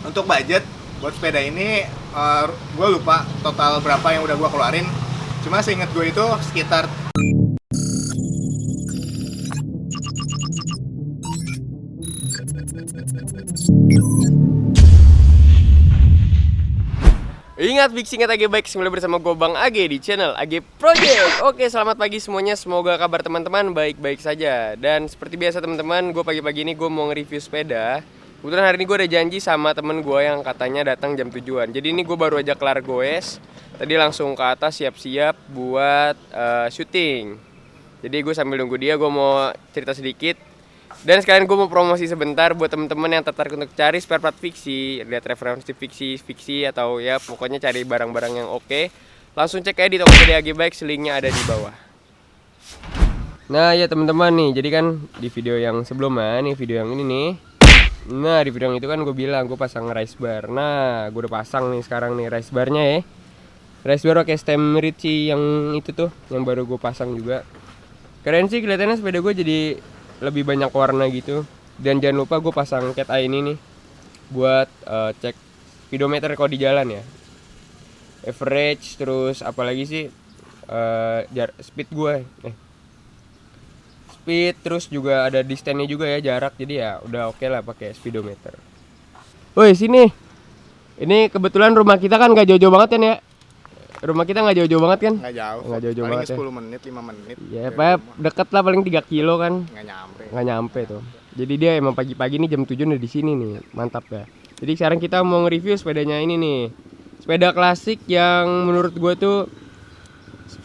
Untuk budget buat sepeda ini gue lupa total berapa yang udah gue keluarin. Cuma seinget gue itu sekitar Ingat Fixing AG Bike, kembali bersama gue Bang AG di channel AG Project. Oke, selamat pagi semuanya, semoga kabar teman-teman baik-baik saja. Dan seperti biasa teman-teman, gue pagi-pagi ini gue mau nge-review sepeda. Kebetulan hari ini gue ada janji sama temen gue yang katanya datang jam 7-an. Jadi ini gue baru aja kelar goes, tadi langsung ke atas siap-siap buat syuting. Jadi gue sambil nunggu dia, gue mau cerita sedikit. Dan sekalian gue mau promosi sebentar buat temen-temen yang tertarik untuk cari spare part fiksi, lihat referensi fiksi atau ya pokoknya cari barang-barang yang oke. Langsung cek aja di Tokopedia AG Bike, linknya ada di bawah. Nah ya teman-teman nih, jadi kan di video yang sebelumnya nih, video yang ini nih. Nah di video yang itu kan gue bilang gue pasang race bar. Nah gue udah pasang nih sekarang nih race barnya ya. Race bar pakai stem Ritchie yang itu tuh, yang baru gue pasang juga. Keren sih kelihatannya sepeda gue jadi lebih banyak warna gitu. Dan jangan lupa gue pasang cat eye ini nih buat cek speedometer kalau di jalan ya, average, terus apalagi sih speed gue speed, terus juga ada distance-nya juga ya, jarak. Jadi ya udah oke lah pakai speedometer. Woi sini, ini kebetulan rumah kita kan gak jauh-jauh banget kan ya. Rumah kita nggak jauh-jauh banget kan? nggak jauh, Nggak jauh-jauh paling banget 10 menit, 5 menit. Ya, Pak, deket lah, paling 3 kilo kan. Nggak Nyampe tuh. Jadi dia emang pagi-pagi nih jam 7 udah di sini nih. Mantap ya. Jadi sekarang kita mau nge-review sepedanya ini nih. Sepeda klasik yang menurut gua tuh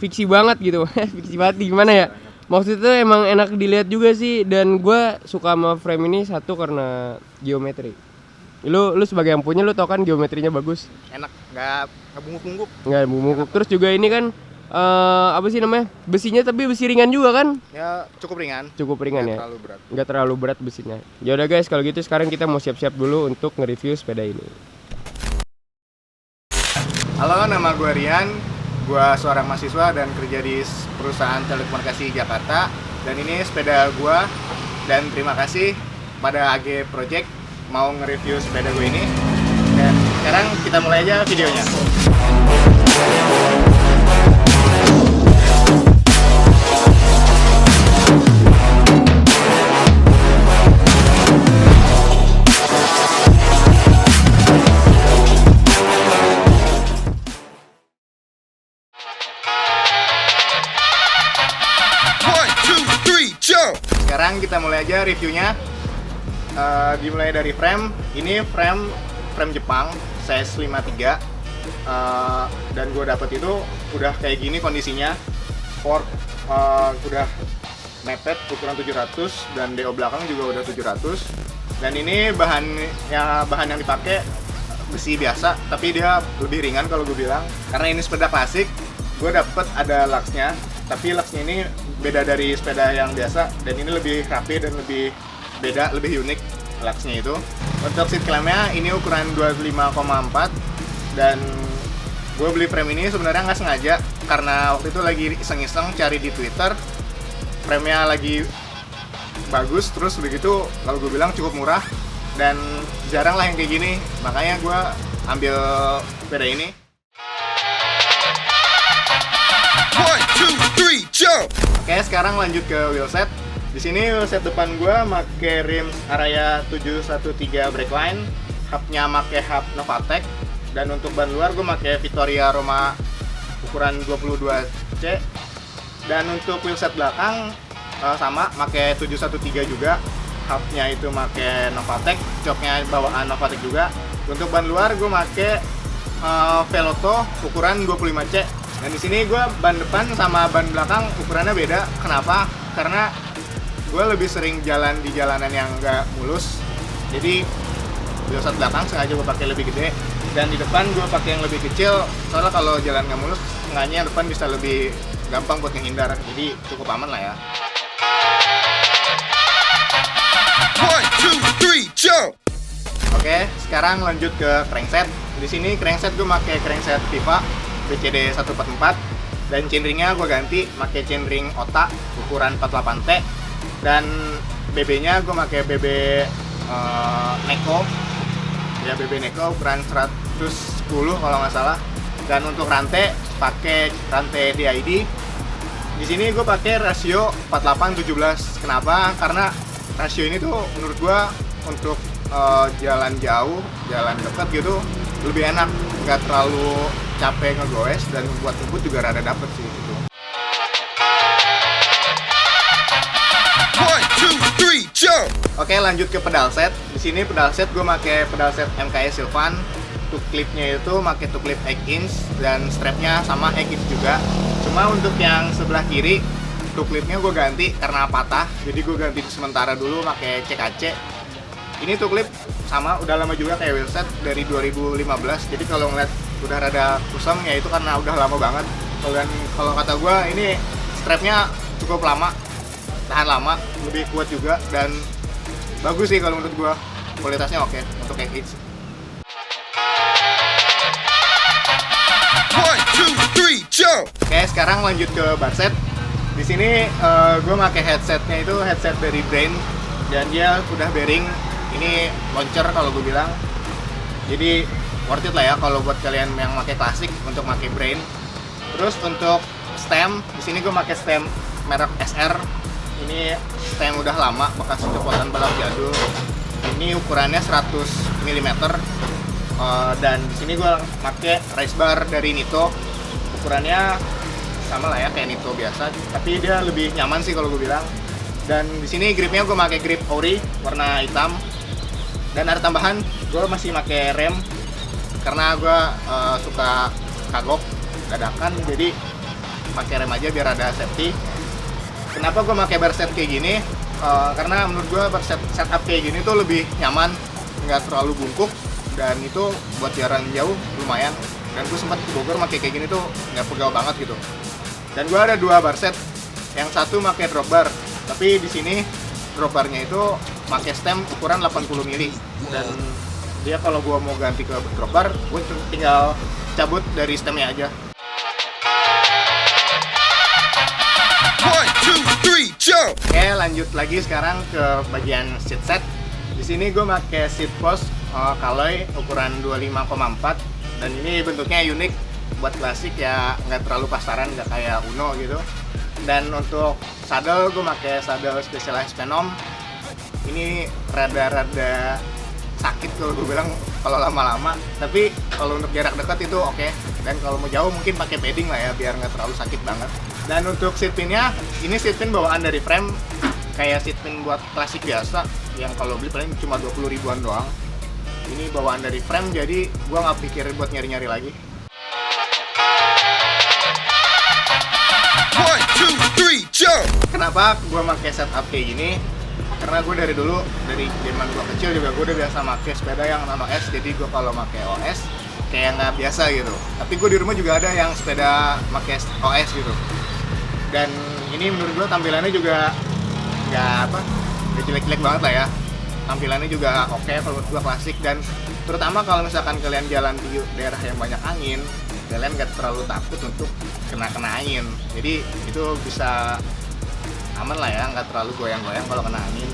fiksi banget gitu. Fiksi banget gimana ya? Maksudnya tuh emang enak dilihat juga sih, dan gua suka sama frame ini satu karena geometri. Lu sebagai yang punya, lu tau kan geometrinya bagus. Enak, nggak bungkuk-bungkuk. Nggak bungkuk. Terus juga ini kan apa sih namanya, besinya tapi besi ringan juga kan? Ya cukup ringan. Cukup ringan Nggak ya. terlalu berat. Nggak terlalu berat besinya. Ya udah guys, kalau gitu sekarang kita mau siap-siap dulu untuk nge-review sepeda ini. Halo, nama gue Rian. Gue seorang mahasiswa dan kerja di perusahaan telekomunikasi Jakarta. Dan ini sepeda gue. Dan terima kasih pada AG Project mau nge-review sepeda gue ini. Dan sekarang kita mulai aja videonya. Sekarang kita mulai aja reviewnya. Dimulai dari frame. Ini frame Jepang size 53. Dan gue dapet itu udah kayak gini kondisinya. Fork udah mepet ukuran 700 dan DO belakang juga udah 700. Dan ini bahan yang dipakai besi biasa, tapi dia lebih ringan kalau gue bilang. Karena ini sepeda klasik, gue dapet ada luxnya, tapi luxnya ini beda dari sepeda yang biasa, dan ini lebih rapi dan lebih beda, lebih unik luxnya itu. Untuk seat clampnya ini ukuran 25,4, dan gue beli frame ini sebenarnya nggak sengaja, karena waktu itu lagi iseng-iseng cari di Twitter, frame-nya lagi bagus, terus begitu kalau gue bilang cukup murah dan jarang lah yang kayak gini, makanya gue ambil sepeda ini. 1, 2, 3, jump! Oke, sekarang lanjut ke wheelset. Di sini wheelset depan gue pakai rim Araya 713 Breakline, hubnya pakai hub Novatec, dan untuk ban luar gue pakai Vittoria Roma ukuran 22C. Dan untuk wheelset belakang sama, pakai 713 juga, hubnya itu pakai Novatec, joknya bawaan Novatec juga. Untuk ban luar gue pakai Veloto ukuran 25C. Dan di sini gue ban depan sama ban belakang ukurannya beda. Kenapa? Karena gue lebih sering jalan di jalanan yang nggak mulus. Jadi wheelset belakang sengaja gue pakai lebih gede, dan di depan gue pakai yang lebih kecil. Soalnya kalau jalan nggak mulus, sengaja yang depan bisa lebih gampang buat menghindar. Jadi cukup aman lah ya. 1, 2, 3, jump! Oke, sekarang lanjut ke crankset. Di sini crankset gue pakai crankset Viva BCD 144, dan chainringnya gue ganti pakai chainring Ota ukuran 48T, dan BB-nya gue pakai BB Neko ya BB Neko ukuran 110 kalau nggak salah. Dan untuk rantai pakai rantai DID. Di sini gue pakai rasio 48-17. Kenapa? Karena rasio ini tuh menurut gue untuk jalan jauh, jalan dekat gitu lebih enak, nggak terlalu capek ngegoes dan buat ngebut juga rada dapet sih gitu. 1, 2, 3, jump! Oke, lanjut ke pedal set. Di sini pedal set gue pakai pedal set MKS Sylvan. Untuk klipnya itu pakai tuh klip 8 inch dan strapnya sama 8 inch juga. Cuma untuk yang sebelah kiri tuh klipnya gue ganti karena patah. Jadi gue ganti sementara dulu pakai CKC. Ini tuh klip sama udah lama juga kayak wheelset dari 2015. Jadi kalau ngeliat udah rada kusam ya itu karena udah lama banget. Dan kalau kata gue ini strapnya cukup lama, tahan lama, lebih kuat juga dan bagus sih kalau menurut gue. Kualitasnya oke untuk 8 inch. 1, 2, 3, jump! Oke, sekarang lanjut ke bar set. Di sini gue pakai headsetnya itu headset dari Brain dan dia udah bearing. Ini launcher kalau gue bilang. Jadi worth it lah ya kalau buat kalian yang pakai klasik untuk pakai Brain. Terus untuk stem, di sini gue pakai stem merek SR. Ini stem udah lama bekas copotan balap jadul. Ini ukurannya 100 mm. Dan di sini gue pakai race bar dari Nito. Ukurannya sama lah ya kayak Nito biasa, tapi dia lebih nyaman sih kalau gue bilang. Dan di sini gripnya gue pakai grip ori warna hitam. Dan ada tambahan, gue masih pakai rem karena gue suka kagok dadakan, jadi pakai rem aja biar ada safety. Kenapa gue pakai bar set kayak gini? Karena menurut gue bar setup kayak gini tuh lebih nyaman, nggak terlalu bungkuk, dan itu buat jalan jauh lumayan. Dan gue sempat ke Bogor pakai kayak gini tuh nggak pegal banget gitu. Dan gue ada dua bar set, yang satu pakai drop bar, tapi di sini drop barnya itu pakai stem ukuran 80 mili. Dan dia kalau gue mau ganti ke drop bar, gue tinggal cabut dari stemnya aja. 1, 2, 3, jump! Oke, lanjut lagi sekarang ke bagian seat set. Di sini gue pakai seat post Kaloy ukuran 25,4 dan ini bentuknya unik buat klasik ya, nggak terlalu pasaran, nggak kayak Uno gitu. Dan untuk saddle gue pakai saddle Specialized Phenom. Ini rada-rada sakit kalau gue bilang kalau lama-lama, tapi kalau untuk jarak dekat itu oke. Dan kalau mau jauh mungkin pakai padding lah ya biar nggak terlalu sakit banget. Dan untuk seat pinnya, ini seat pin bawaan dari frame kayak seat pin buat klasik biasa yang kalau beli paling cuma 20 ribuan doang. Ini bawaan dari frame, jadi gue nggak pikirin buat nyari-nyari lagi. 1, 2, 3, jump! Kenapa gue pakai setup kayak gini? Karena gue dari dulu, dari zaman gue kecil juga gue udah biasa pakai sepeda yang Nano S. Jadi gue kalau pakai OS kayak nggak biasa gitu. Tapi gue di rumah juga ada yang sepeda pakai OS gitu. Dan ini menurut gue tampilannya juga nggak jelek-jelek banget lah ya. Tampilannya juga oke kalau menurut gue klasik, dan terutama kalau misalkan kalian jalan di daerah yang banyak angin, kalian nggak terlalu takut untuk kena angin. Jadi itu bisa aman lah ya, nggak terlalu goyang-goyang kalau kena angin.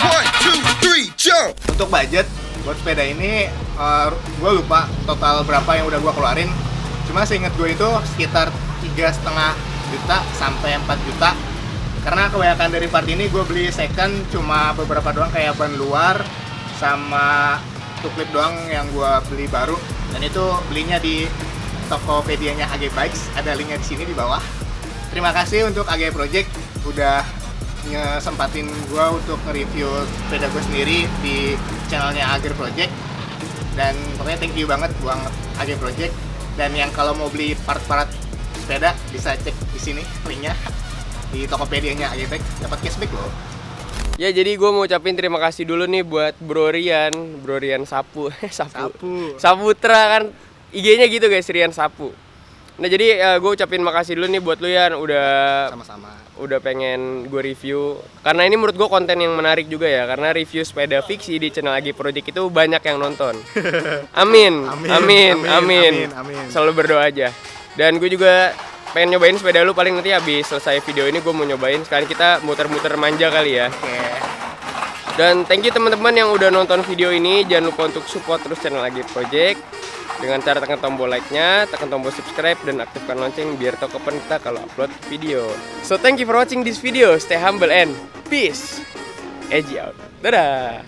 One, two, three, jump! Untuk budget buat sepeda ini gue lupa total berapa yang udah gue keluarin. Cuma seinget gue itu sekitar 3,5 juta sampai 4 juta. Karena kebanyakan dari part ini gue beli second cuma beberapa doang, kayak ban luar sama tuklip doang yang gue beli baru. Dan itu belinya di Tokopedia-nya AG Bikes, ada linknya di sini di bawah. Terima kasih untuk AG Project udah ngesempatin gue untuk nge-review sepeda gue sendiri di channelnya AG Project. Dan pokoknya thank you banget buat AG Project. Dan yang kalau mau beli part-part sepeda bisa cek di sini linknya di Tokopedia-nya AG Bikes, dapat cashback loh. Ya, jadi gue mau ucapin terima kasih dulu nih buat Bro Rian Saputra kan, IG-nya gitu guys, Rian Sapu. Nah jadi gue ucapin makasih dulu nih buat lu Yan, Sama-sama. udah pengen gue review. Karena ini menurut gue konten yang menarik juga ya, karena review sepeda fiksi di channel AG Project itu banyak yang nonton. Amin. Selalu berdoa aja. Dan gue juga pengen nyobain sepeda lu, paling nanti habis selesai video ini gue mau nyobain. Sekarang kita muter-muter manja kali ya. Oke. Dan thank you teman-teman yang udah nonton video ini. Jangan lupa untuk support terus channel AG Project dengan cara tekan tombol like-nya, tekan tombol subscribe, dan aktifkan lonceng biar tahu kapan kita kalau upload video. So thank you for watching this video. Stay humble and peace. Edgy out. Dadah.